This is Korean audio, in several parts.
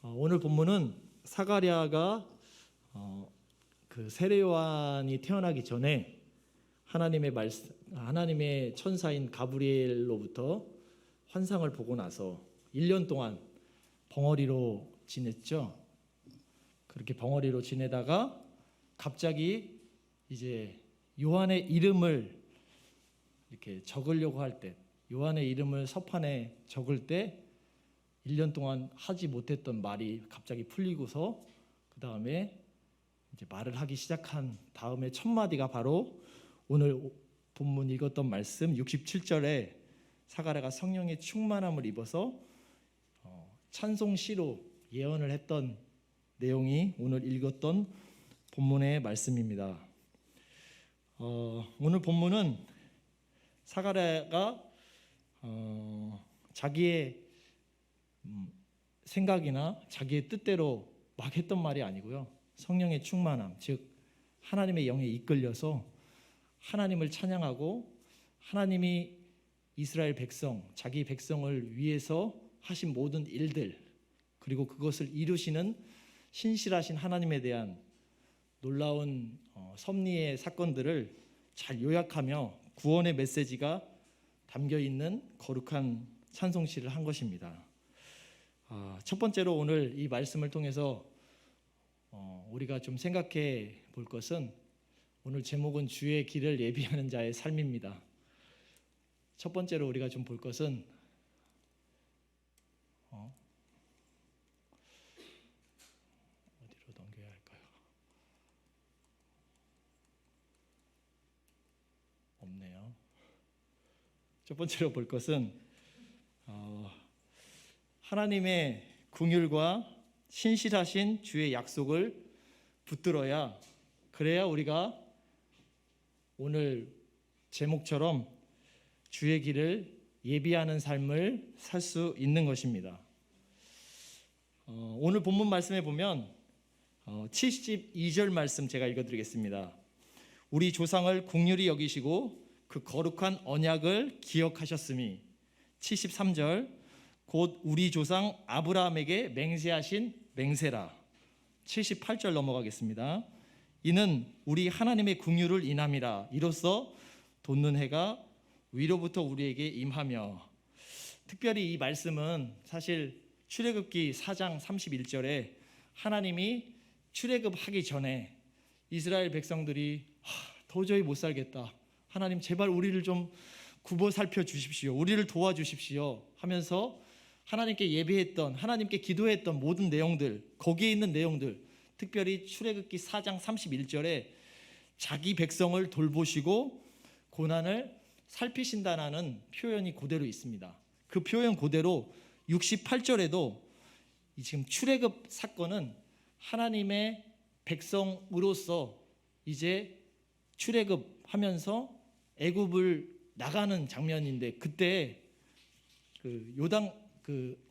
오늘 본문은 사가랴가 그 세례 요한이 태어나기 전에 하나님의 천사인 가브리엘로부터 환상을 보고 나서 1년 동안 벙어리로 지냈죠. 그렇게 벙어리로 지내다가 갑자기 이제 요한의 이름을 이렇게 적으려고 할 때, 요한의 이름을 서판에 적을 때 1년 동안 하지 못했던 말이 갑자기 풀리고서 그 다음에 이제 말을 하기 시작한 다음에 첫 마디가 바로 오늘 본문 읽었던 말씀 67절에 사가랴가 성령의 충만함을 입어서 찬송시로 예언을 했던 내용이 오늘 읽었던 본문의 말씀입니다. 오늘 본문은 사가랴가 자기의 생각이나 자기의 뜻대로 막 했던 말이 아니고요. 성령의 충만함, 즉 하나님의 영에 이끌려서 하나님을 찬양하고 하나님이 이스라엘 백성, 자기 백성을 위해서 하신 모든 일들, 그리고 그것을 이루시는 신실하신 하나님에 대한 놀라운 섭리의 사건들을 잘 요약하며 구원의 메시지가 담겨있는 거룩한 찬송시를 한 것입니다. 첫 번째로 오늘 이 말씀을 통해서 우리가 좀 생각해 볼 것은, 오늘 제목은 주의 길을 예비하는 자의 삶입니다. 첫 번째로 우리가 좀 볼 것은 어디로 넘겨야 할까요? 없네요. 첫 번째로 볼 것은 하나님의 긍휼과 신실하신 주의 약속을 붙들어야, 그래야 우리가 오늘 제목처럼 주의 길을 예비하는 삶을 살 수 있는 것입니다. 오늘 본문 말씀에 보면 72절 말씀 제가 읽어드리겠습니다. 우리 조상을 긍휼히 여기시고 그 거룩한 언약을 기억하셨으니, 73절 곧 우리 조상 아브라함에게 맹세하신 맹세라. 78절 넘어가겠습니다. 이는 우리 하나님의 긍휼을 인함이라. 이로써 돋는 해가 위로부터 우리에게 임하며. 특별히 이 말씀은 사실 출애굽기 4장 31절에 하나님이 출애굽하기 전에 이스라엘 백성들이 도저히 못 살겠다, 하나님 제발 우리를 좀 굽어 살펴 주십시오, 우리를 도와주십시오 하면서 하나님께 예배했던, 하나님께 기도했던 모든 내용들, 거기에 있는 내용들, 특별히 출애굽기 4장 31절에 자기 백성을 돌보시고 고난을 살피신다는 표현이 그대로 있습니다. 그 표현 그대로 68절에도 지금 출애굽 사건은 하나님의 백성으로서 이제 출애굽하면서 애굽을 나가는 장면인데, 그때 그 요단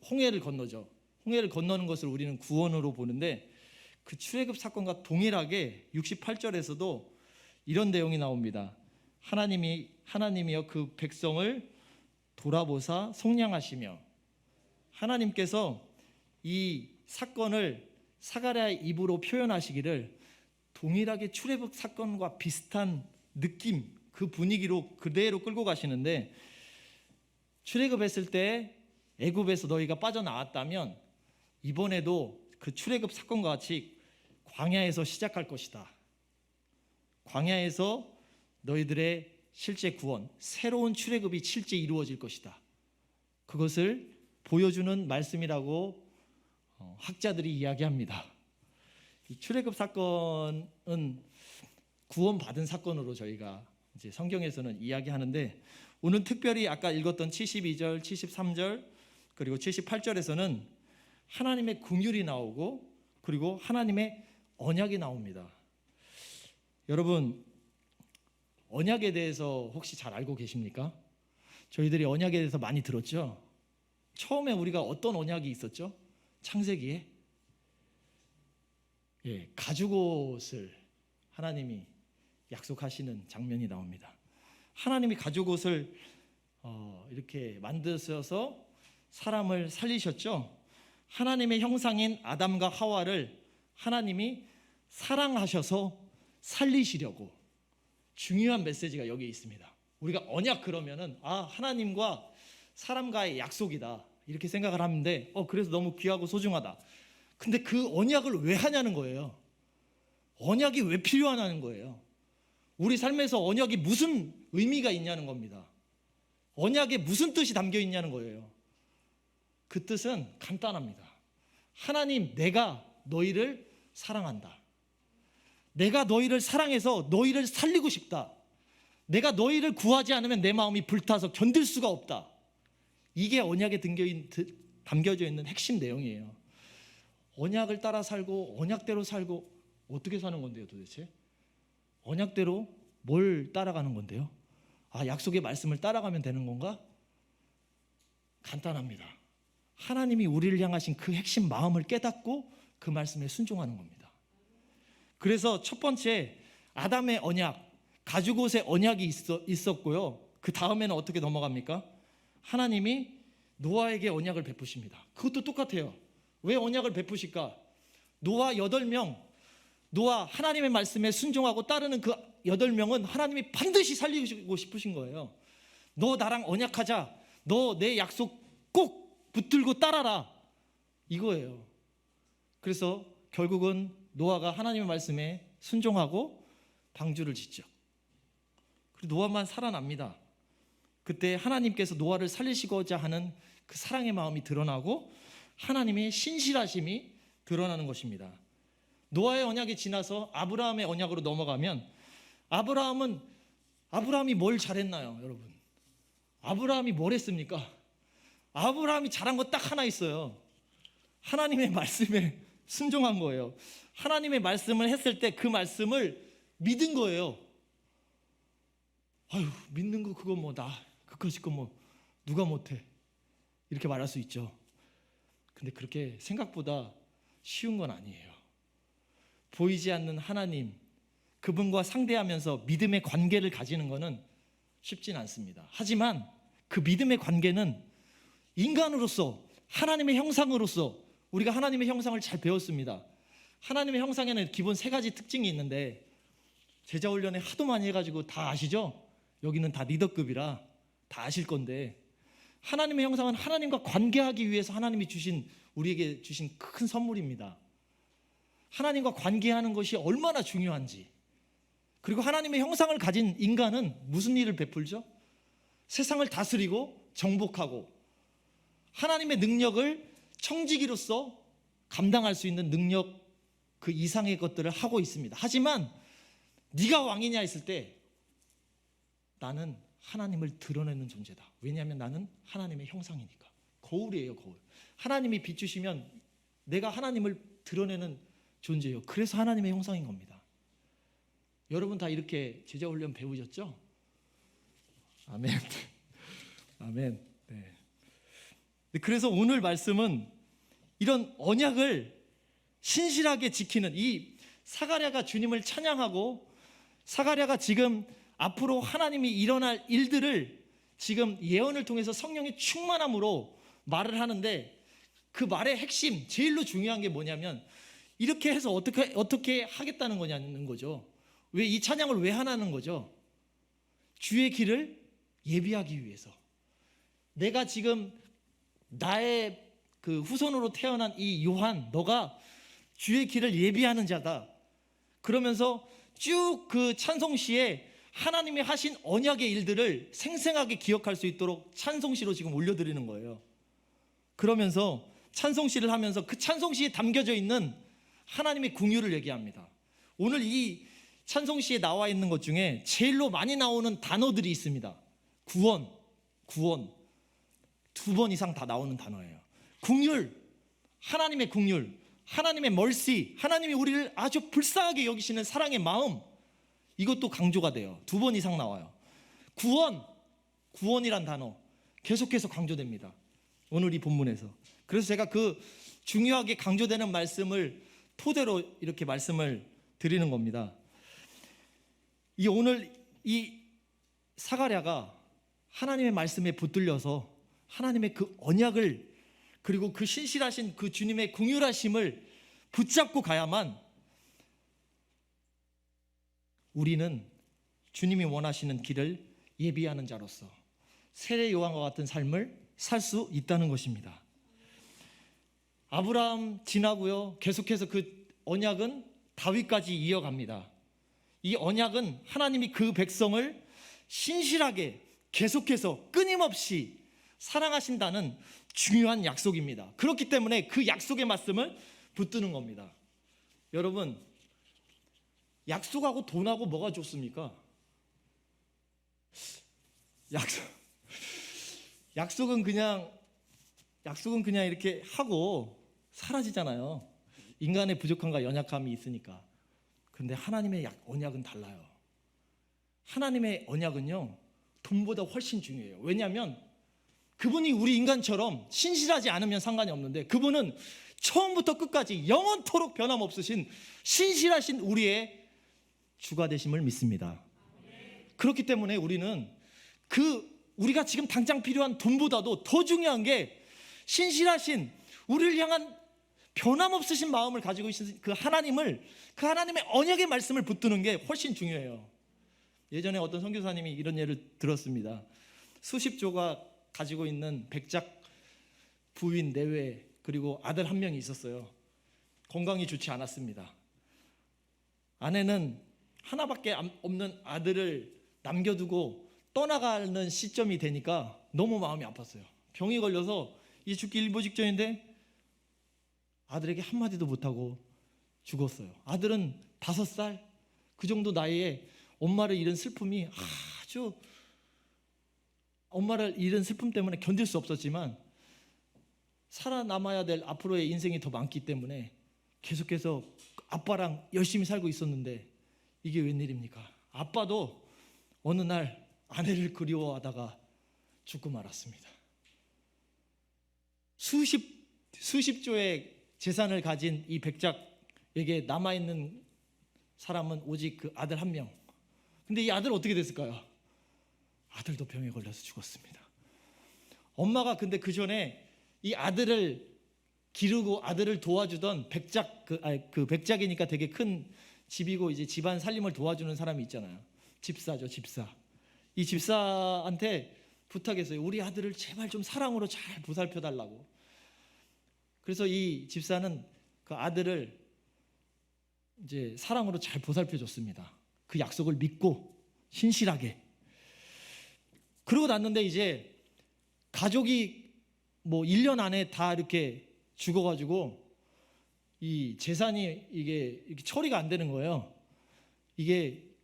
홍해를 건너죠. 홍해를 건너는 것을 우리는 구원으로 보는데, 그 출애굽 사건과 동일하게 68절에서도 이런 내용이 나옵니다. 하나님이여 그 백성을 돌아보사 속량하시며. 하나님께서 이 사건을 사가랴의 입으로 표현하시기를 동일하게 출애굽 사건과 비슷한 느낌, 그 분위기로 그대로 끌고 가시는데, 출애굽했을 때 애굽에서 너희가 빠져나왔다면 이번에도 그 출애굽 사건과 같이 광야에서 시작할 것이다. 광야에서 너희들의 실제 구원, 새로운 출애굽이 실제 이루어질 것이다. 그것을 보여주는 말씀이라고 학자들이 이야기합니다. 이 출애굽 사건은 구원받은 사건으로 저희가 이제 성경에서는 이야기하는데, 오늘 특별히 아까 읽었던 72절, 73절 그리고 78절에서는 하나님의 긍휼이 나오고 그리고 하나님의 언약이 나옵니다. 여러분, 언약에 대해서 혹시 잘 알고 계십니까? 저희들이 언약에 대해서 많이 들었죠? 처음에 우리가 어떤 언약이 있었죠? 창세기에 가죽옷을 하나님이 약속하시는 장면이 나옵니다. 하나님이 가죽옷을 이렇게 만드셔서 사람을 살리셨죠. 하나님의 형상인 아담과 하와를 하나님이 사랑하셔서 살리시려고. 중요한 메시지가 여기에 있습니다. 우리가 언약 그러면은 하나님과 사람과의 약속이다 이렇게 생각을 하는데 그래서 너무 귀하고 소중하다. 근데 그 언약을 왜 하냐는 거예요. 언약이 왜 필요하냐는 거예요. 우리 삶에서 언약이 무슨 의미가 있냐는 겁니다. 언약에 무슨 뜻이 담겨 있냐는 거예요. 그 뜻은 간단합니다. 하나님, 내가 너희를 사랑한다. 내가 너희를 사랑해서 너희를 살리고 싶다. 내가 너희를 구하지 않으면 내 마음이 불타서 견딜 수가 없다. 이게 언약에 담겨져 있는 핵심 내용이에요. 언약을 따라 살고 언약대로 살고 어떻게 사는 건데요 도대체? 언약대로 뭘 따라가는 건데요? 약속의 말씀을 따라가면 되는 건가? 간단합니다. 하나님이 우리를 향하신 그 핵심 마음을 깨닫고 그 말씀에 순종하는 겁니다. 그래서 첫 번째 아담의 언약, 가죽옷의 언약이 있었고요. 그 다음에는 어떻게 넘어갑니까? 하나님이 노아에게 언약을 베푸십니다. 그것도 똑같아요. 왜 언약을 베푸실까? 노아 8명, 노아 하나님의 말씀에 순종하고 따르는 그 8명은 하나님이 반드시 살리고 싶으신 거예요. 너 나랑 언약하자. 너 내 약속 꼭 붙들고 따라라. 이거예요. 그래서 결국은 노아가 하나님의 말씀에 순종하고 방주를 짓죠. 그리고 노아만 살아납니다. 그때 하나님께서 노아를 살리시고자 하는 그 사랑의 마음이 드러나고 하나님의 신실하심이 드러나는 것입니다. 노아의 언약이 지나서 아브라함의 언약으로 넘어가면 아브라함이 뭘 잘했나요, 여러분? 아브라함이 뭘 했습니까? 아브라함이 잘한 거 딱 하나 있어요. 하나님의 말씀에 순종한 거예요. 하나님의 말씀을 했을 때 그 말씀을 믿은 거예요. 믿는 거 그거 그까짓 거 누가 못해 이렇게 말할 수 있죠. 근데 그렇게 생각보다 쉬운 건 아니에요. 보이지 않는 하나님, 그분과 상대하면서 믿음의 관계를 가지는 것은 쉽진 않습니다. 하지만 그 믿음의 관계는 인간으로서 하나님의 형상으로서 우리가 하나님의 형상을 잘 배웠습니다. 하나님의 형상에는 기본 3가지 특징이 있는데 제자훈련에 하도 많이 해가지고 다 아시죠? 여기는 다 리더급이라 다 아실 건데 하나님의 형상은 하나님과 관계하기 위해서 하나님이 우리에게 주신 큰 선물입니다. 하나님과 관계하는 것이 얼마나 중요한지. 그리고 하나님의 형상을 가진 인간은 무슨 일을 베풀죠? 세상을 다스리고 정복하고 하나님의 능력을 청지기로서 감당할 수 있는 능력 그 이상의 것들을 하고 있습니다. 하지만 네가 왕이냐 했을 때 나는 하나님을 드러내는 존재다. 왜냐하면 나는 하나님의 형상이니까. 거울이에요, 거울. 하나님이 비추시면 내가 하나님을 드러내는 존재예요. 그래서 하나님의 형상인 겁니다. 여러분 다 이렇게 제자훈련 배우셨죠? 아멘. 아멘. 네. 그래서 오늘 말씀은 이런 언약을 신실하게 지키는 이 사가랴가 주님을 찬양하고 사가랴가 지금 앞으로 하나님이 일어날 일들을 지금 예언을 통해서 성령의 충만함으로 말을 하는데 그 말의 핵심, 제일로 중요한 게 뭐냐면 이렇게 해서 어떻게 하겠다는 거냐는 거죠. 왜 이 찬양을 왜 하나는 거죠? 주의 길을 예비하기 위해서. 내가 지금 나의 그 후손으로 태어난 이 요한, 너가 주의 길을 예비하는 자다. 그러면서 쭉 그 찬송시에 하나님이 하신 언약의 일들을 생생하게 기억할 수 있도록 찬송시로 지금 올려드리는 거예요. 그러면서 찬송시를 하면서 그 찬송시에 담겨져 있는 하나님의 궁유를 얘기합니다. 오늘 이 찬송시에 나와 있는 것 중에 제일로 많이 나오는 단어들이 있습니다. 구원 2번 이상 다 나오는 단어예요. 궁율, 하나님의 궁율, 하나님의 멀시, 하나님이 우리를 아주 불쌍하게 여기시는 사랑의 마음, 이것도 강조가 돼요. 2번 이상 나와요. 구원이란 단어 계속해서 강조됩니다. 오늘 이 본문에서. 그래서 제가 그 중요하게 강조되는 말씀을 토대로 이렇게 말씀을 드리는 겁니다. 오늘 이 사가랴가 하나님의 말씀에 붙들려서 하나님의 그 언약을 그리고 그 신실하신 그 주님의 긍휼하심을 붙잡고 가야만 우리는 주님이 원하시는 길을 예비하는 자로서 세례 요한과 같은 삶을 살 수 있다는 것입니다. 아브라함 지나고요. 계속해서 그 언약은 다윗까지 이어갑니다. 이 언약은 하나님이 그 백성을 신실하게 계속해서 끊임없이 사랑하신다는 중요한 약속입니다. 그렇기 때문에 그 약속의 말씀을 붙드는 겁니다. 여러분, 약속하고 돈하고 뭐가 좋습니까? 약속은 그냥 이렇게 하고 사라지잖아요. 인간의 부족함과 연약함이 있으니까. 그런데 하나님의 언약은 달라요. 하나님의 언약은요, 돈보다 훨씬 중요해요. 왜냐하면 그분이 우리 인간처럼 신실하지 않으면 상관이 없는데, 그분은 처음부터 끝까지 영원토록 변함없으신 신실하신 우리의 주가 되심을 믿습니다. 그렇기 때문에 우리는 우리가 지금 당장 필요한 돈보다도 더 중요한 게 신실하신 우리를 향한 변함없으신 마음을 가지고 있으신 그 하나님의 언약의 말씀을 붙드는 게 훨씬 중요해요. 예전에 어떤 선교사님이 이런 예를 들었습니다. 수십조가 가지고 있는 백작 부인 내외, 그리고 아들 한 명이 있었어요. 건강이 좋지 않았습니다. 아내는 하나밖에 없는 아들을 남겨두고 떠나가는 시점이 되니까 너무 마음이 아팠어요. 병이 걸려서 이 죽기 일보 직전인데 아들에게 한마디도 못하고 죽었어요. 아들은 5살 그 정도 나이에 엄마를 잃은 슬픔이 엄마를 잃은 슬픔 때문에 견딜 수 없었지만 살아남아야 될 앞으로의 인생이 더 많기 때문에 계속해서 아빠랑 열심히 살고 있었는데 이게 웬일입니까? 아빠도 어느 날 아내를 그리워하다가 죽고 말았습니다. 수십조의 재산을 가진 이 백작에게 남아있는 사람은 오직 그 아들 한 명. 근데 이 아들 어떻게 됐을까요? 아들도 병에 걸려서 죽었습니다. 엄마가 근데 그 전에 이 아들을 기르고 아들을 도와주던 그 백작이니까 되게 큰 집이고 이제 집안 살림을 도와주는 사람이 있잖아요. 집사죠, 집사. 이 집사한테 부탁했어요. 우리 아들을 제발 좀 사랑으로 잘 보살펴 달라고. 그래서 이 집사는 그 아들을 이제 사랑으로 잘 보살펴 줬습니다. 그 약속을 믿고 신실하게. 그러고 났는데 이제 가족이 뭐 1년 안에 다 이렇게 죽어가지고 이 재산이 이게 처리가 안 되는 거예요. 이게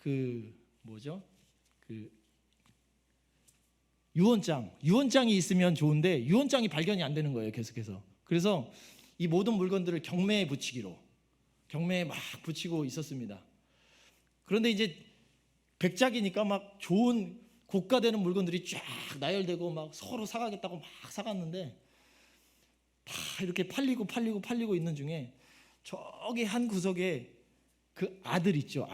유언장이 있으면 좋은데 유언장이 발견이 안 되는 거예요. 계속해서. 그래서 이 모든 물건들을 경매에 막 붙이고 있었습니다. 그런데 이제 백작이니까 막 좋은 고가되는 물건들이 쫙 나열되고 막 서로 사가겠다고 막 사갔는데 다 이렇게 팔리고 있는 중에 저기 한 구석에 그 아들 있죠.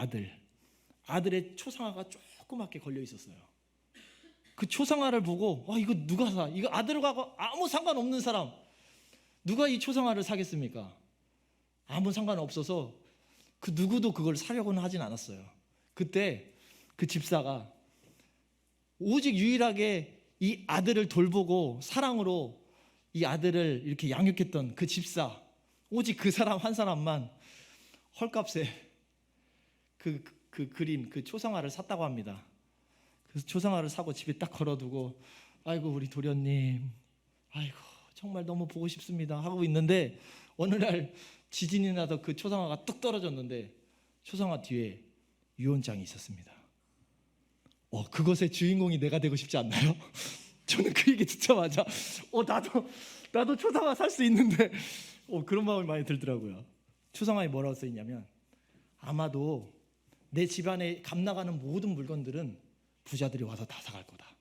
아들의 초상화가 조그맣게 걸려 있었어요. 그 초상화를 보고 이거 누가 사? 이거 아들하고 아무 상관없는 사람 누가 이 초상화를 사겠습니까? 아무 상관없어서 그 누구도 그걸 사려고는 하진 않았어요. 그때 그 집사가 오직 유일하게 이 아들을 돌보고 사랑으로 이 아들을 이렇게 양육했던 그 집사, 오직 그 사람 한 사람만 헐값에 그 그림, 그 초상화를 샀다고 합니다. 그래서 초상화를 사고 집에 딱 걸어두고 아이고 우리 도련님, 아이고 정말 너무 보고 싶습니다 하고 있는데 어느 날 지진이 나서 그 초상화가 뚝 떨어졌는데 초상화 뒤에 유언장이 있었습니다. 그것의 주인공이 내가 되고 싶지 않나요? 저는 그 얘기 듣자마자 나도 초상화 살 수 있는데 그런 마음이 많이 들더라고요. 초상화에 뭐라고 써 있냐면 아마도 내 집안에 값 나가는 모든 물건들은 부자들이 와서 다 사갈 거다.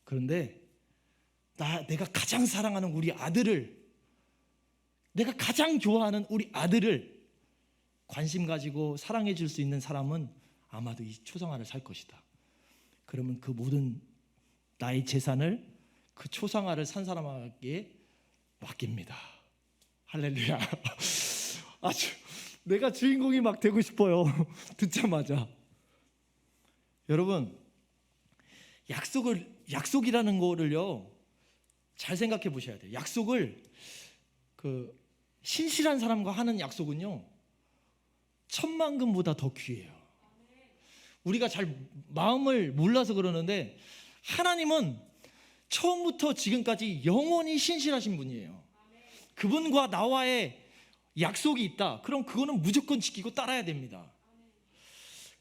그런데 내가 가장 사랑하는 우리 아들을, 내가 가장 좋아하는 우리 아들을 관심 가지고 사랑해 줄 수 있는 사람은 아마도 이 초상화를 살 것이다. 그러면 그 모든 나의 재산을 그 초상화를 산 사람에게 맡깁니다. 할렐루야. 아주 내가 주인공이 막 되고 싶어요. 듣자마자. 여러분, 약속이라는 거를요, 잘 생각해 보셔야 돼요. 약속을 신실한 사람과 하는 약속은요, 천만금보다 더 귀해요. 우리가 잘 마음을 몰라서 그러는데 하나님은 처음부터 지금까지 영원히 신실하신 분이에요. 그분과 나와의 약속이 있다. 그럼 그거는 무조건 지키고 따라야 됩니다.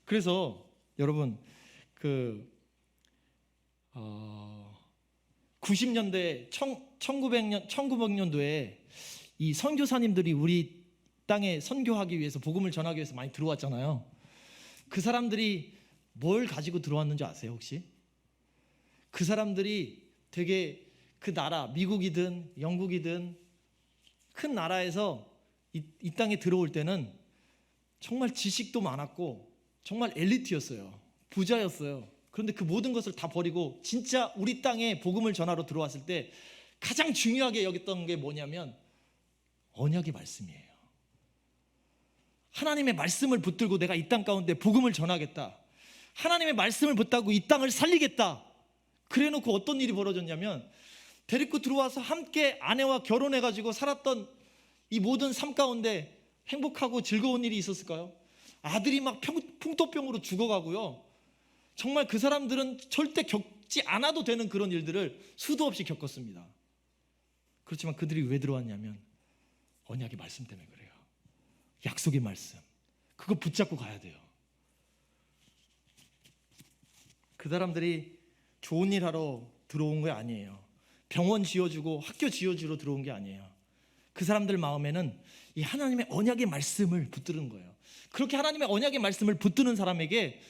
그래서 여러분 90년대 1900년도에 이 선교사님들이 우리 땅에 선교하기 위해서 복음을 전하기 위해서 많이 들어왔잖아요. 그 사람들이 뭘 가지고 들어왔는지 아세요 혹시? 그 사람들이 되게 그 나라, 미국이든 영국이든 큰 나라에서 이 땅에 들어올 때는 정말 지식도 많았고 정말 엘리트였어요. 부자였어요. 그런데 그 모든 것을 다 버리고 진짜 우리 땅에 복음을 전하러 들어왔을 때 가장 중요하게 여겼던 게 뭐냐면 언약의 말씀이에요. 하나님의 말씀을 붙들고 내가 이 땅 가운데 복음을 전하겠다. 하나님의 말씀을 붙잡고 이 땅을 살리겠다. 그래놓고 어떤 일이 벌어졌냐면 데리고 들어와서 함께 아내와 결혼해가지고 살았던 이 모든 삶 가운데 행복하고 즐거운 일이 있었을까요? 아들이 막 풍토병으로 죽어가고요. 정말 그 사람들은 절대 겪지 않아도 되는 그런 일들을 수도 없이 겪었습니다. 그렇지만 그들이 왜 들어왔냐면 언약의 말씀 때문에 그래요. 약속의 말씀, 그거 붙잡고 가야 돼요. 그 사람들이 좋은 일 하러 들어온 게 아니에요. 병원 지어주고 학교 지어주러 들어온 게 아니에요. 그 사람들 마음에는 이 하나님의 언약의 말씀을 붙드는 거예요. 그렇게 하나님의 언약의 말씀을 붙드는 사람에게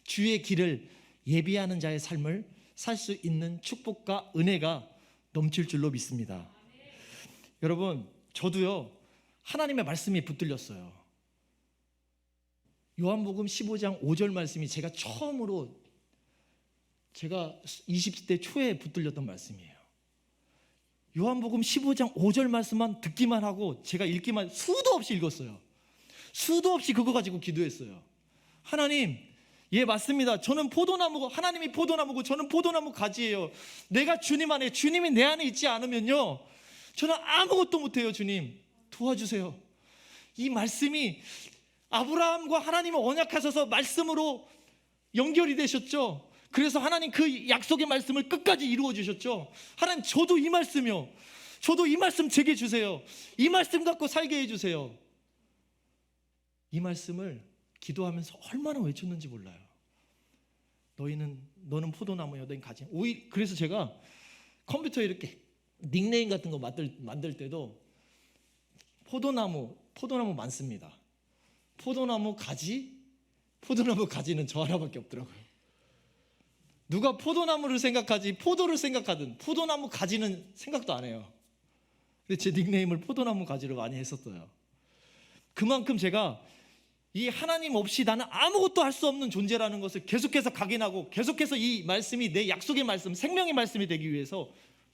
주의 길을 예비하는 자의 삶을 살 수 있는 축복과 은혜가 넘칠 줄로 믿습니다. 여러분, 저도요 하나님의 말씀이 붙들렸어요. 요한복음 15장 5절 말씀이 제가 20대 초에 붙들렸던 말씀이에요. 요한복음 15장 5절 말씀만 듣기만 하고 제가 읽기만 수도 없이 읽었어요. 수도 없이 그거 가지고 기도했어요. 하나님, 예 맞습니다. 저는 포도나무고 하나님이 포도나무고 저는 포도나무 가지예요. 내가 주님 안에, 주님이 내 안에 있지 않으면요 저는 아무것도 못해요. 주님 도와주세요. 이 말씀이 아브라함과 하나님을 언약하셔서 말씀으로 연결이 되셨죠. 그래서 하나님 그 약속의 말씀을 끝까지 이루어 주셨죠. 하나님, 저도 이 말씀이요, 저도 이 말씀 제게 주세요. 이 말씀 갖고 살게 해주세요. 이 말씀을 기도하면서 얼마나 외쳤는지 몰라요. 너는 포도나무요, 너는 가지. 그래서 제가 컴퓨터에 이렇게 닉네임 같은 거 만들 때도 포도나무 많습니다. 포도나무 가지는 저 하나밖에 없더라고요. 누가 포도나무를 생각하지 포도를 생각하든 포도나무 가지는 생각도 안 해요. 근데 제 닉네임을 포도나무 가지로 많이 했었어요. 그만큼 제가 이 하나님 없이 나는 아무것도 할 수 없는 존재라는 것을 계속해서 각인하고 계속해서 이 말씀이 내 약속의 말씀, 생명의 말씀이 되기 위해서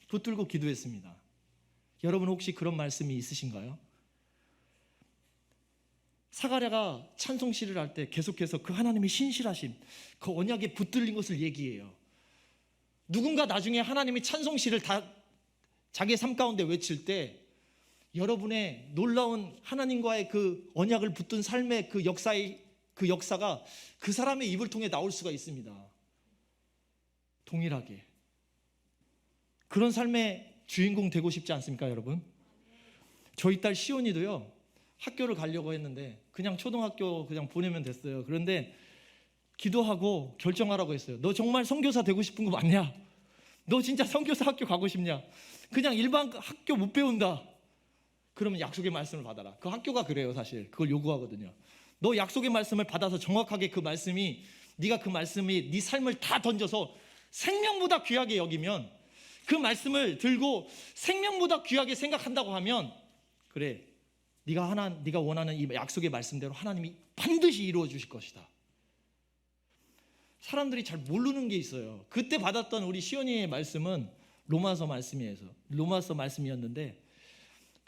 붙들고 기도했습니다. 여러분 혹시 그런 말씀이 있으신가요? 사가랴가 찬송시를 할 때 계속해서 그 하나님의 신실하심, 그 언약에 붙들린 것을 얘기해요. 누군가 나중에 하나님의 찬송시를 다 자기의 삶 가운데 외칠 때 여러분의 놀라운 하나님과의 그 언약을 붙든 삶의 그 역사가 그 사람의 입을 통해 나올 수가 있습니다. 동일하게 그런 삶의 주인공 되고 싶지 않습니까, 여러분? 저희 딸 시온이도요, 학교를 가려고 했는데 그냥 초등학교 그냥 보내면 됐어요. 그런데 기도하고 결정하라고 했어요. 너 정말 선교사 되고 싶은 거 맞냐? 너 진짜 선교사 학교 가고 싶냐? 그냥 일반 학교 못 배운다. 그러면 약속의 말씀을 받아라. 그 학교가 그래요. 사실 그걸 요구하거든요. 너 약속의 말씀을 받아서 정확하게 그 말씀이, 네가 그 말씀이 네 삶을 다 던져서 생명보다 귀하게 여기면, 그 말씀을 들고 생명보다 귀하게 생각한다고 하면, 그래, 네가 원하는 이 약속의 말씀대로 하나님이 반드시 이루어 주실 것이다. 사람들이 잘 모르는 게 있어요. 그때 받았던 우리 시온이의 말씀은 로마서 말씀이었는데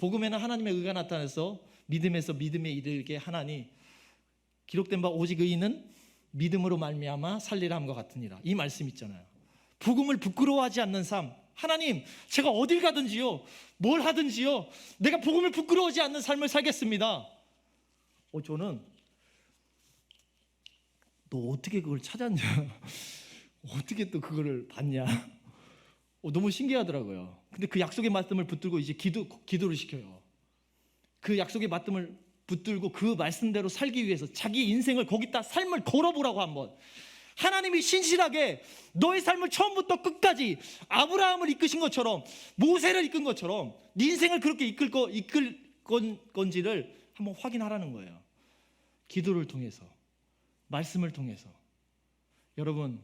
복음에는 하나님의 의가 나타나서 믿음에서 믿음에 이르게 하나니 기록된 바 오직 의인은 믿음으로 말미암아 살리라 함과 같으니라. 이 말씀 있잖아요. 복음을 부끄러워하지 않는 삶. 하나님, 제가 어딜 가든지요, 뭘 하든지요, 내가 복음을 부끄러워하지 않는 삶을 살겠습니다. 저는 너 어떻게 그걸 찾았냐, 어떻게 또 그거를 봤냐, 너무 신기하더라고요. 근데 그 약속의 말씀을 붙들고 이제 기도를 시켜요. 그 약속의 말씀을 붙들고 그 말씀대로 살기 위해서 자기 인생을 거기다 삶을 걸어보라고 한번. 하나님이 신실하게 너의 삶을 처음부터 끝까지 아브라함을 이끄신 것처럼, 모세를 이끈 것처럼 네 인생을 그렇게 이끌 건지를 한번 확인하라는 거예요. 기도를 통해서, 말씀을 통해서. 여러분,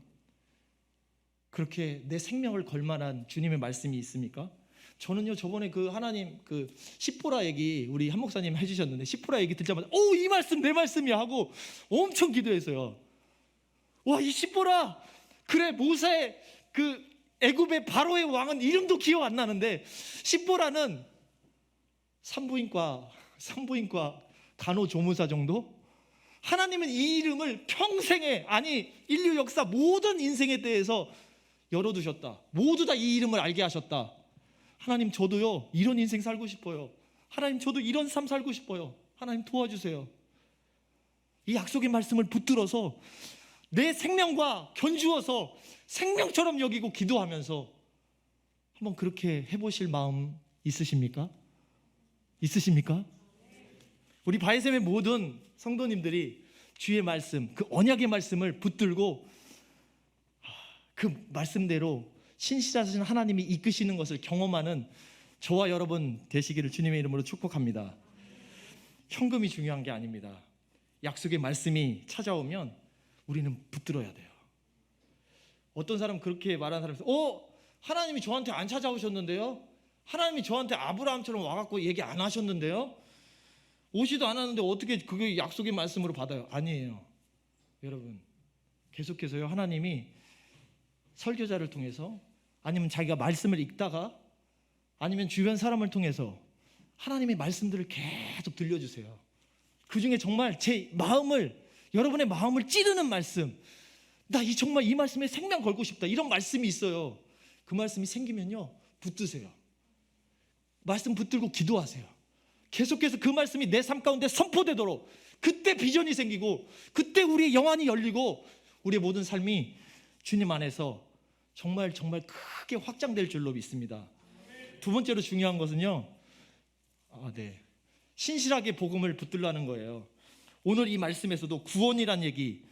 그렇게 내 생명을 걸 만한 주님의 말씀이 있습니까? 저는요, 저번에 그 하나님 그 시포라 얘기 우리 한 목사님 해주셨는데, 시포라 얘기 듣자마자 이 말씀 내 말씀이야 하고 엄청 기도했어요. 와, 이 시포라, 그래, 모세 그 애굽의 바로의 왕은 이름도 기억 안 나는데, 시포라는 산부인과 간호조무사 정도? 하나님은 이 이름을 평생에, 아니 인류 역사 모든 인생에 대해서 열어두셨다. 모두 다 이 이름을 알게 하셨다. 하나님, 저도요 이런 인생 살고 싶어요. 하나님, 저도 이런 삶 살고 싶어요. 하나님, 도와주세요. 이 약속의 말씀을 붙들어서 내 생명과 견주어서 생명처럼 여기고 기도하면서 한번 그렇게 해보실 마음 있으십니까? 우리 바이샘의 모든 성도님들이 주의 말씀, 그 언약의 말씀을 붙들고 그 말씀대로 신실하신 하나님이 이끄시는 것을 경험하는 저와 여러분 되시기를 주님의 이름으로 축복합니다. 현금이 중요한 게 아닙니다. 약속의 말씀이 찾아오면 우리는 붙들어야 돼요. 어떤 사람 그렇게 말하는 사람이 있어요. 하나님이 저한테 안 찾아오셨는데요? 하나님이 저한테 아브라함처럼 와갖고 얘기 안 하셨는데요? 오지도 않았는데 어떻게 그게 약속의 말씀으로 받아요? 아니에요. 여러분, 계속해서요, 하나님이 설교자를 통해서, 아니면 자기가 말씀을 읽다가, 아니면 주변 사람을 통해서 하나님의 말씀들을 계속 들려주세요. 그 중에 정말 제 마음을, 여러분의 마음을 찌르는 말씀, 나 정말 이 말씀에 생명 걸고 싶다, 이런 말씀이 있어요. 그 말씀이 생기면요, 붙드세요. 말씀 붙들고 기도하세요. 계속해서 그 말씀이 내 삶 가운데 선포되도록, 그때 비전이 생기고, 그때 우리의 영안이 열리고, 우리의 모든 삶이 주님 안에서 정말 크게 확장될 줄로 믿습니다. 두 번째로 중요한 것은요, 신실하게 복음을 붙들라는 거예요. 오늘 이 말씀에서도 구원이란 얘기,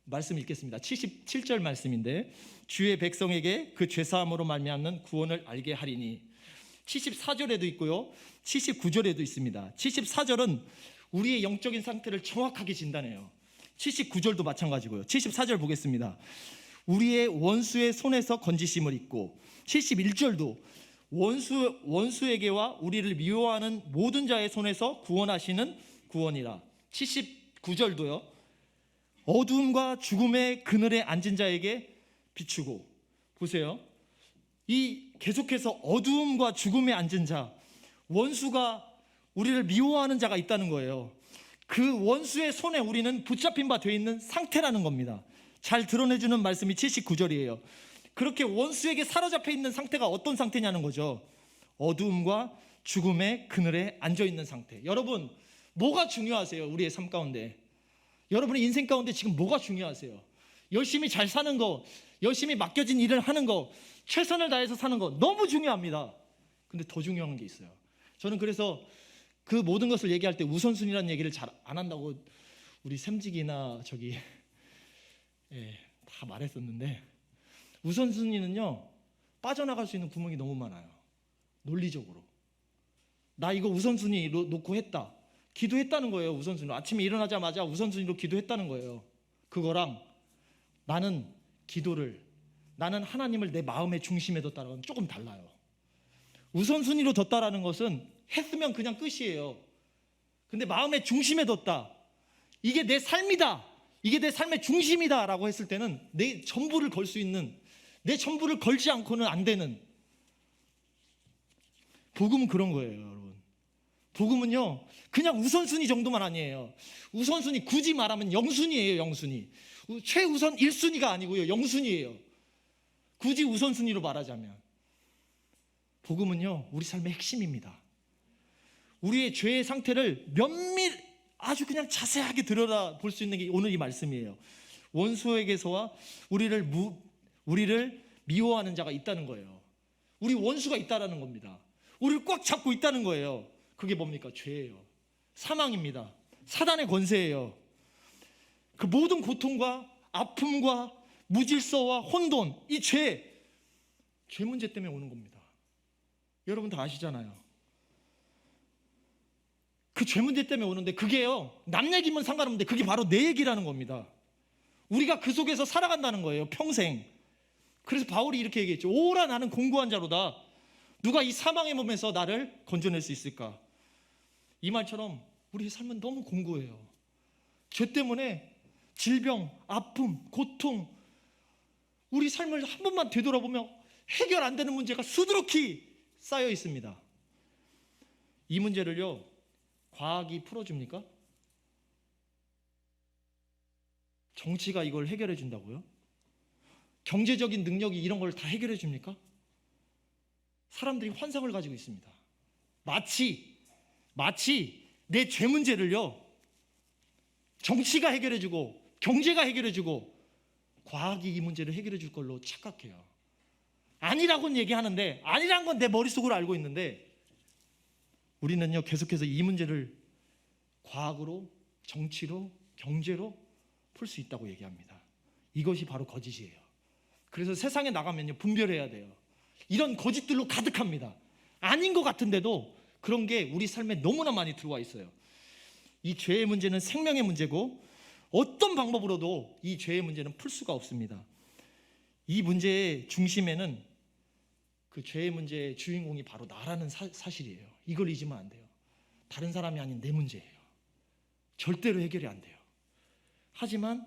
말씀 읽겠습니다. 77절 말씀인데, 주의 백성에게 그 죄사함으로 말미암는 구원을 알게 하리니. 74절에도 있고요, 79절에도 있습니다. 74절은 우리의 영적인 상태를 정확하게 진단해요. 79절도 마찬가지고요. 74절 보겠습니다. 우리의 원수의 손에서 건지심을 입고. 71절도 원수에게와 우리를 미워하는 모든 자의 손에서 구원하시는 구원이라. 79절도요, 어두움과 죽음의 그늘에 앉은 자에게 비추고. 보세요, 이 계속해서 어두움과 죽음에 앉은 자, 원수가 우리를 미워하는 자가 있다는 거예요. 그 원수의 손에 우리는 붙잡힌 바 되어 있는 상태라는 겁니다. 잘 드러내주는 말씀이 79절이에요. 그렇게 원수에게 사로잡혀 있는 상태가 어떤 상태냐는 거죠. 어두움과 죽음의 그늘에 앉아있는 상태. 여러분, 뭐가 중요하세요? 우리의 삶 가운데, 여러분의 인생 가운데 지금 뭐가 중요하세요? 열심히 잘 사는 거, 열심히 맡겨진 일을 하는 거, 최선을 다해서 사는 거 너무 중요합니다. 근데 더 중요한 게 있어요. 저는 그래서 그 모든 것을 얘기할 때 우선순위라는 얘기를 잘 안 한다고 우리 샘직이나 다 말했었는데, 우선순위는요, 빠져나갈 수 있는 구멍이 너무 많아요. 논리적으로 나 이거 우선순위로 놓고 했다, 기도했다는 거예요. 우선순위로 아침에 일어나자마자 우선순위로 기도했다는 거예요. 그거랑 나는 하나님을 내 마음의 중심에 뒀다는 건 조금 달라요. 우선순위로 뒀다라는 것은 했으면 그냥 끝이에요. 근데 마음의 중심에 뒀다, 이게 내 삶이다, 이게 내 삶의 중심이다 라고 했을 때는 내 전부를 걸 수 있는, 내 전부를 걸지 않고는 안 되는. 복음은 그런 거예요, 여러분. 복음은요, 그냥 우선순위 정도만 아니에요. 우선순위 굳이 말하면 영순위예요, 영순위. 최우선 1순위가 아니고요, 영순위예요. 굳이 우선순위로 말하자면. 복음은요, 우리 삶의 핵심입니다. 우리의 죄의 상태를 아주 그냥 자세하게 들여다볼 수 있는 게 오늘 이 말씀이에요. 원수에게서와 우리를 미워하는 자가 있다는 거예요. 우리 원수가 있다라는 겁니다. 우리를 꽉 잡고 있다는 거예요. 그게 뭡니까? 죄예요. 사망입니다. 사단의 권세예요. 그 모든 고통과 아픔과 무질서와 혼돈, 이 죄 문제 때문에 오는 겁니다. 여러분 다 아시잖아요. 그 죄 문제 때문에 오는데 그게요, 남 얘기면 상관없는데 그게 바로 내 얘기라는 겁니다. 우리가 그 속에서 살아간다는 거예요, 평생. 그래서 바울이 이렇게 얘기했죠. 오라 나는 공고한 자로다. 누가 이 사망의 몸에서 나를 건져낼 수 있을까? 이 말처럼 우리의 삶은 너무 공고해요. 죄 때문에 질병, 아픔, 고통, 우리 삶을 한 번만 되돌아보면 해결 안 되는 문제가 수두룩히 쌓여 있습니다. 이 문제를요, 과학이 풀어줍니까? 정치가 이걸 해결해 준다고요? 경제적인 능력이 이런 걸 다 해결해 줍니까? 사람들이 환상을 가지고 있습니다. 마치 내 죄 문제를요, 정치가 해결해 주고 경제가 해결해 주고 과학이 이 문제를 해결해 줄 걸로 착각해요. 아니라고는 얘기하는데, 아니란 건 내 머릿속으로 알고 있는데, 우리는요 계속해서 이 문제를 과학으로, 정치로, 경제로 풀 수 있다고 얘기합니다. 이것이 바로 거짓이에요. 그래서 세상에 나가면요 분별해야 돼요. 이런 거짓들로 가득합니다. 아닌 것 같은데도 그런 게 우리 삶에 너무나 많이 들어와 있어요. 이 죄의 문제는 생명의 문제고 어떤 방법으로도 이 죄의 문제는 풀 수가 없습니다. 이 문제의 중심에는 그 죄의 문제의 주인공이 바로 나라는 사실이에요. 이걸 잊으면 안 돼요. 다른 사람이 아닌 내 문제예요. 절대로 해결이 안 돼요. 하지만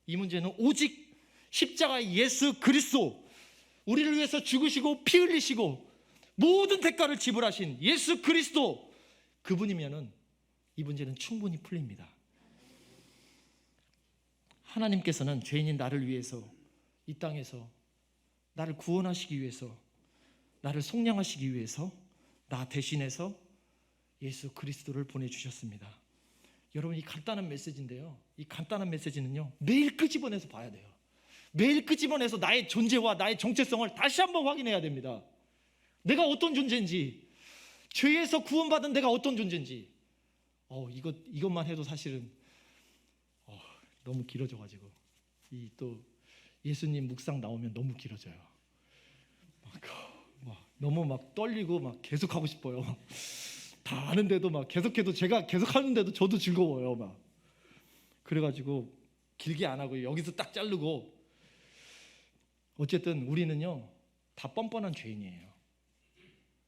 이 문제는 오직 십자가의 예수 그리스도, 우리를 위해서 죽으시고 피 흘리시고 모든 대가를 지불하신 예수 그리스도, 그분이면은 이 문제는 충분히 풀립니다. 하나님께서는 죄인인 나를 위해서 이 땅에서 나를 구원하시기 위해서, 나를 속량하시기 위해서 나 대신해서 예수 그리스도를 보내주셨습니다. 여러분, 이 간단한 메시지인데요, 이 간단한 메시지는요 매일 끄집어내서 봐야 돼요. 매일 끄집어내서 나의 존재와 나의 정체성을 다시 한번 확인해야 됩니다. 내가 어떤 존재인지, 죄에서 구원받은 내가 어떤 존재인지. 이것만 해도 사실은 너무 길어져가지고, 이 또 예수님 묵상 나오면 너무 길어져요. 너무 막 떨리고 막 계속 하고 싶어요. 다 아는데도 막 계속해도, 제가 계속 하는데도 저도 즐거워요. 막 그래가지고 길게 안 하고 여기서 딱 자르고. 어쨌든 우리는요 다 뻔뻔한 죄인이에요.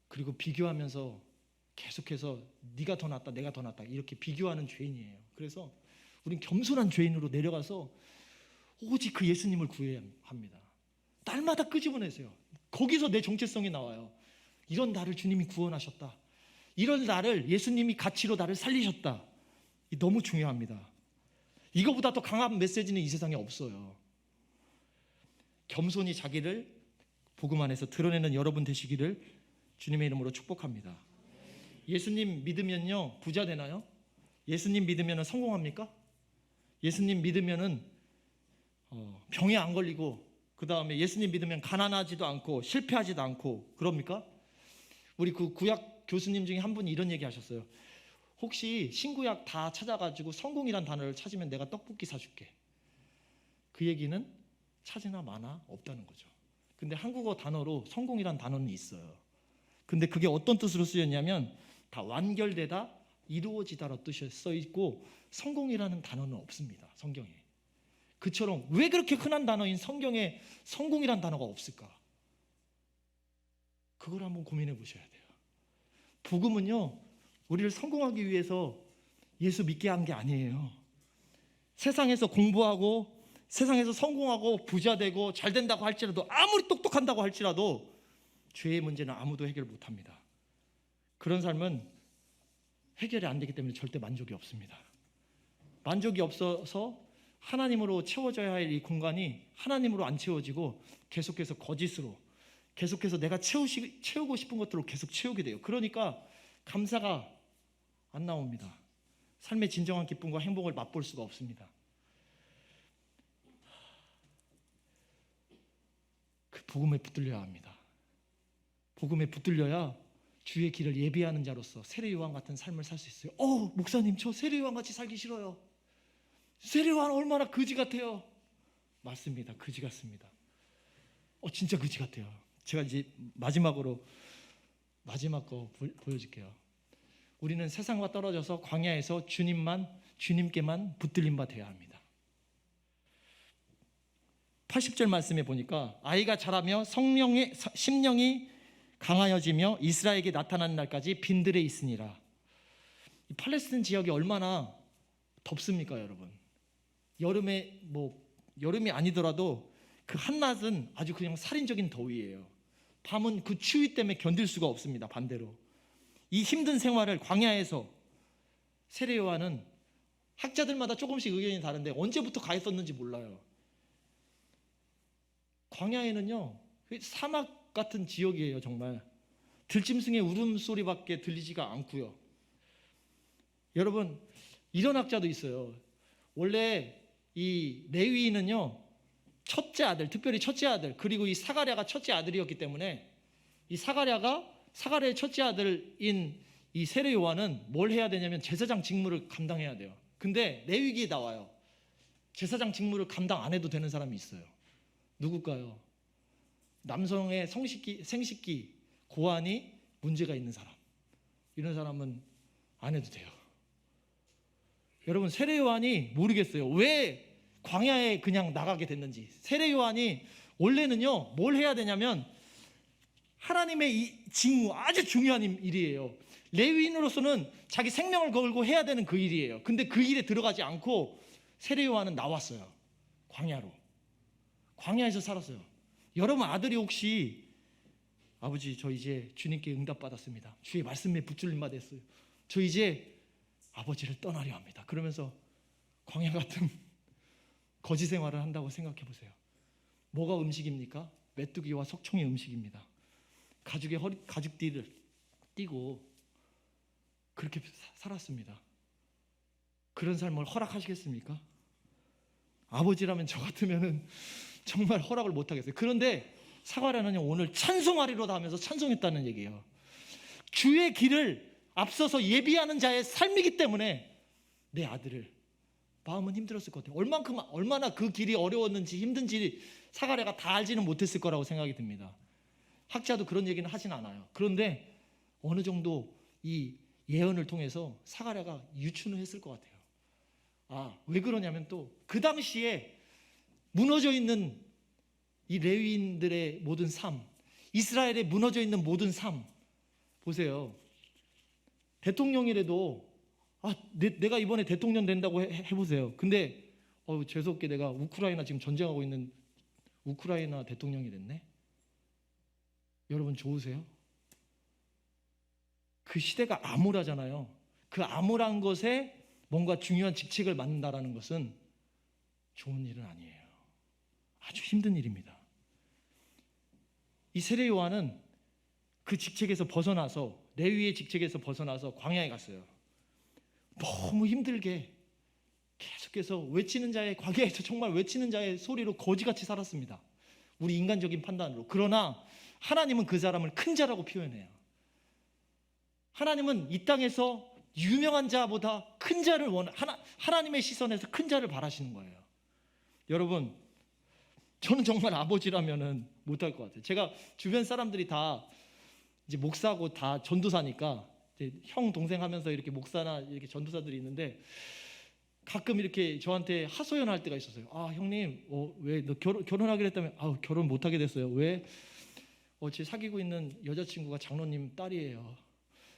그리고 비교하면서 계속해서 네가 더 낫다, 내가 더 낫다 이렇게 비교하는 죄인이에요. 그래서 우린 겸손한 죄인으로 내려가서 오직 그 예수님을 구해야 합니다. 날마다 끄집어내세요. 거기서 내 정체성이 나와요. 이런 나를 주님이 구원하셨다. 이런 나를 예수님이 가치로 나를 살리셨다. 너무 중요합니다. 이거보다 더 강한 메시지는 이 세상에 없어요. 겸손히 자기를 복음 안에서 드러내는 여러분 되시기를 주님의 이름으로 축복합니다. 예수님 믿으면요 부자 되나요? 예수님 믿으면 성공합니까? 예수님 믿으면 병에 안 걸리고, 그 다음에 예수님 믿으면 가난하지도 않고 실패하지도 않고 그럽니까? 우리 그 구약 교수님 중에 한 분이 이런 얘기 하셨어요. 혹시 신구약 다 찾아가지고 성공이란 단어를 찾으면 내가 떡볶이 사줄게. 그 얘기는 찾으나 마나 없다는 거죠. 근데 한국어 단어로 성공이란 단어는 있어요. 근데 그게 어떤 뜻으로 쓰였냐면 다 완결되다, 이루어지다라는 뜻이 써 있고 성공이라는 단어는 없습니다, 성경에. 그처럼 왜 그렇게 흔한 단어인 성경에 성공이란 단어가 없을까? 그걸 한번 고민해 보셔야 돼요. 복음은요 우리를 성공하기 위해서 예수 믿게 한 게 아니에요. 세상에서 공부하고 세상에서 성공하고 부자 되고 잘 된다고 할지라도, 아무리 똑똑한다고 할지라도 죄의 문제는 아무도 해결 못합니다. 그런 삶은 해결이 안 되기 때문에 절대 만족이 없습니다. 만족이 없어서 하나님으로 채워져야 할 이 공간이 하나님으로 안 채워지고 계속해서 거짓으로, 계속해서 내가 채우고 싶은 것들로 계속 채우게 돼요. 그러니까 감사가 안 나옵니다. 삶의 진정한 기쁨과 행복을 맛볼 수가 없습니다. 그 복음에 붙들려야 합니다. 복음에 붙들려야 주의 길을 예비하는 자로서 세례요한 같은 삶을 살 수 있어요. 목사님, 저 세례요한 같이 살기 싫어요. 세례요한 얼마나 거지 같아요. 맞습니다. 거지 같습니다. 진짜 거지 같아요. 제가 이제 마지막 거 보여줄게요. 우리는 세상과 떨어져서 광야에서 주님께만 붙들린 바 되어야 합니다. 80절 말씀에 보니까 아이가 자라며 심령이 강하여지며 이스라엘에게 나타나는 날까지 빈들에 있으니라. 이 팔레스틴 지역이 얼마나 덥습니까, 여러분? 여름이 아니더라도 그 한낮은 아주 그냥 살인적인 더위예요. 밤은 그 추위 때문에 견딜 수가 없습니다. 반대로 이 힘든 생활을 광야에서 세례 요한은 학자들마다 조금씩 의견이 다른데 언제부터 가 있었는지 몰라요. 광야에는요, 사막 같은 지역이에요. 정말 들짐승의 울음소리밖에 들리지가 않고요. 여러분, 이런 학자도 있어요. 원래 이 레위인은요, 첫째 아들, 특별히 첫째 아들, 그리고 이 사가랴가 첫째 아들이었기 때문에 이 사가랴의 첫째 아들인 이 세례 요한은 뭘 해야 되냐면 제사장 직무를 감당해야 돼요. 근데 레위기에 나와요. 제사장 직무를 감당 안 해도 되는 사람이 있어요. 누굴까요? 남성의 생식기 고환이 문제가 있는 사람. 이런 사람은 안 해도 돼요. 여러분, 세례 요한이 모르겠어요. 왜 광야에 그냥 나가게 됐는지. 세례 요한이 원래는요, 뭘 해야 되냐면 하나님의 이 직무, 아주 중요한 일이에요. 레위인으로서는 자기 생명을 걸고 해야 되는 그 일이에요. 근데 그 일에 들어가지 않고 세례 요한은 나왔어요. 광야에서 살았어요. 여러분 아들이 혹시 아버지, 저 이제 주님께 응답받았습니다. 주의 말씀에 붙들림 바 됐어요. 저 이제 아버지를 떠나려 합니다. 그러면서 광야 같은 거지 생활을 한다고 생각해 보세요. 뭐가 음식입니까? 메뚜기와 석총이 음식입니다. 가죽띠를 띠고 그렇게 살았습니다. 그런 삶을 허락하시겠습니까? 아버지라면 저 같으면은 정말 허락을 못 하겠어요. 그런데 사가랴는요, 오늘 찬송하리로다 하면서 찬송했다는 얘기예요. 주의 길을 앞서서 예비하는 자의 삶이기 때문에 내 아들을, 마음은 힘들었을 것 같아요. 얼마나 그 길이 어려웠는지 힘든지 사가랴가 다 알지는 못했을 거라고 생각이 듭니다. 학자도 그런 얘기는 하진 않아요. 그런데 어느 정도 이 예언을 통해서 사가랴가 유추는 했을 것 같아요. 왜 그러냐면 또 그 당시에 무너져 있는 이 레위인들의 모든 삶, 이스라엘에 무너져 있는 모든 삶 보세요. 대통령이라도 내가 이번에 대통령 된다고 해보세요. 근데 재수없게 내가 우크라이나 지금 전쟁하고 있는 우크라이나 대통령이 됐네. 여러분 좋으세요? 그 시대가 암울하잖아요. 그 암울한 것에 뭔가 중요한 직책을 맡는다라는 것은 좋은 일은 아니에요. 아주 힘든 일입니다. 이 세례 요한은 그 직책에서 벗어나서, 레위의 직책에서 벗어나서 광야에 갔어요. 너무 힘들게 계속해서 광야에서 정말 외치는 자의 소리로 거지같이 살았습니다. 우리 인간적인 판단으로. 그러나 하나님은 그 사람을 큰 자라고 표현해요. 하나님은 이 땅에서 유명한 자보다 큰 자를 하나님의 시선에서 큰 자를 바라시는 거예요. 여러분, 저는 정말 아버지라면은 못할 것 같아요. 제가 주변 사람들이 다 이제 목사고 다 전도사니까 이제 형 동생 하면서 이렇게 목사나 이렇게 전도사들이 있는데 가끔 이렇게 저한테 하소연할 때가 있었어요. 형님, 왜 너 결혼하기로 했다면 결혼 못 하게 됐어요. 왜? 제 사귀고 있는 여자친구가 장로님 딸이에요.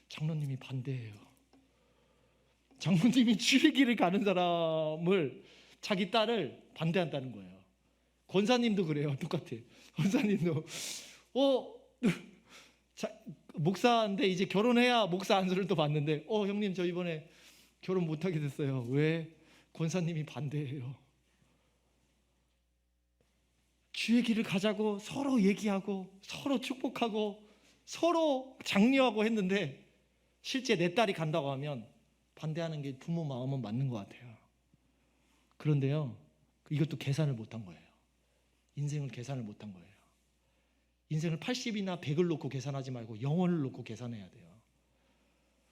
장로님이 반대해요. 장로님이 주의 길을 가는 사람을, 자기 딸을 반대한다는 거예요. 권사님도 그래요. 똑같아. 권사님도 목사인데 이제 결혼해야 목사 안수를 또 받는데 형님 저 이번에 결혼 못하게 됐어요. 왜? 권사님이 반대해요. 주의 길을 가자고 서로 얘기하고 서로 축복하고 서로 장려하고 했는데 실제 내 딸이 간다고 하면 반대하는 게 부모 마음은 맞는 것 같아요. 그런데요, 이것도 계산을 못한 거예요. 인생을 계산을 못한 거예요. 인생을 80이나 100을 놓고 계산하지 말고 영혼을 놓고 계산해야 돼요.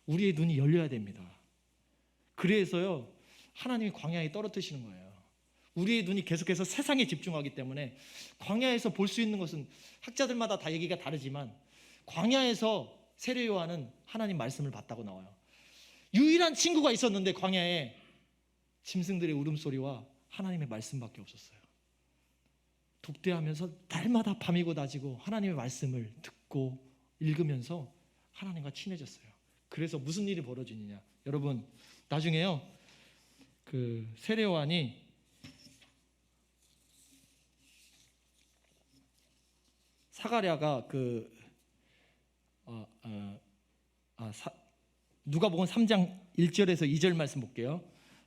우리의 눈이 열려야 됩니다. 그래서요, 하나님이 광야에 떨어뜨리시는 거예요. 우리의 눈이 계속해서 세상에 집중하기 때문에 광야에서 볼 수 있는 것은 학자들마다 다 얘기가 다르지만 광야에서 세례 요한은 하나님 말씀을 봤다고 나와요. 유일한 친구가 있었는데 광야에 짐승들의 울음소리와 하나님의 말씀밖에 없었어요. 독대하면서 날마다 밤이고 낮이고 하나님의 말씀을 듣고 읽으면서 하나님과 친해졌어요. 그래서 무슨 일이 벌어지느냐, 여러분 나중에요 그 세례 요한이 사가랴가 누가복음 3장 1절에서 2절 말씀 볼게요.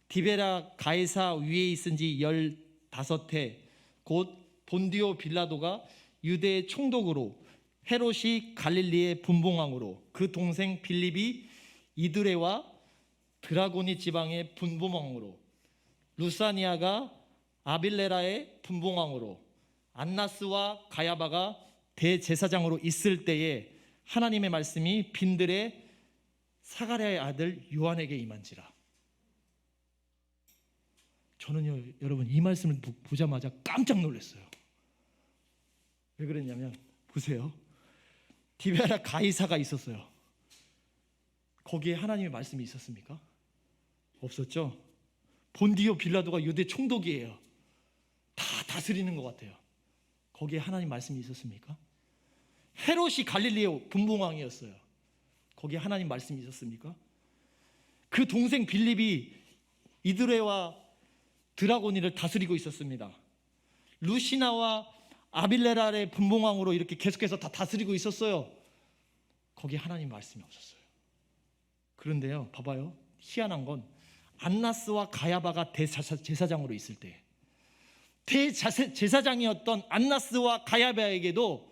디베라 가이사 위에 있은지 15해 곧 본디오 빌라도가 유대의 총독으로 헤롯이 갈릴리의 분봉왕으로 그 동생 빌립이 이두레와 드라고니 지방의 분봉왕으로 루사니아가 아빌레라의 분봉왕으로 안나스와 가야바가 대제사장으로 있을 때에 하나님의 말씀이 빈들의 사가랴의 아들 요한에게 임한지라. 저는요 여러분 이 말씀을 보자마자 깜짝 놀랐어요. 왜 그랬냐면 보세요, 디베라 가이사가 있었어요. 거기에 하나님의 말씀이 있었습니까? 없었죠. 본디오 빌라도가 유대 총독이에요. 다 다스리는 것 같아요. 거기에 하나님 말씀이 있었습니까? 헤롯이 갈릴리의 분봉왕이었어요. 거기에 하나님 말씀이 있었습니까? 그 동생 빌립이 이드레와 드라고니를 다스리고 있었습니다. 루시나와 아빌레라의 분봉왕으로 이렇게 계속해서 다 다스리고 있었어요. 거기에 하나님 말씀이 없었어요. 그런데요, 봐봐요, 희한한 건 안나스와 가야바가 대제사장으로 있을 때 대제사장이었던 안나스와 가야바에게도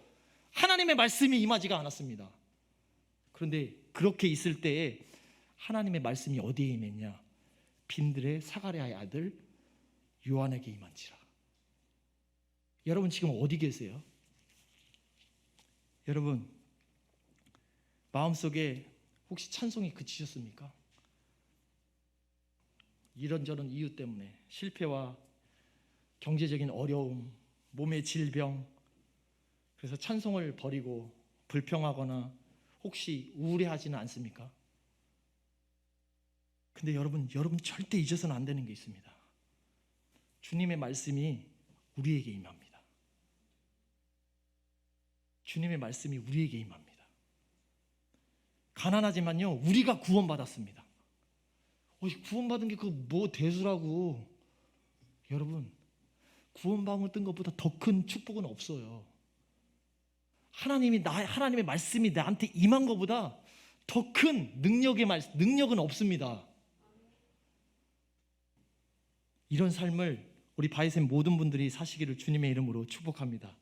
하나님의 말씀이 임하지가 않았습니다. 그런데 그렇게 있을 때에 하나님의 말씀이 어디에 임했냐? 빈들의 사가랴의 아들 요한에게 임한지라. 여러분 지금 어디 계세요? 여러분 마음속에 혹시 찬송이 그치셨습니까? 이런저런 이유 때문에 실패와 경제적인 어려움, 몸의 질병, 그래서 찬송을 버리고 불평하거나 혹시 우울해하지는 않습니까? 근데 여러분 절대 잊어서는 안 되는 게 있습니다. 주님의 말씀이 우리에게 임합니다. 주님의 말씀이 우리에게 임합니다. 가난하지만요 우리가 구원받았습니다. 구원받은 게 그거 뭐 대수라고. 여러분 구원받은 것보다 더 큰 축복은 없어요. 하나님의 말씀이 나한테 임한 것보다 더 큰 능력은 없습니다. 이런 삶을 우리 바이센 모든 분들이 사시기를 주님의 이름으로 축복합니다.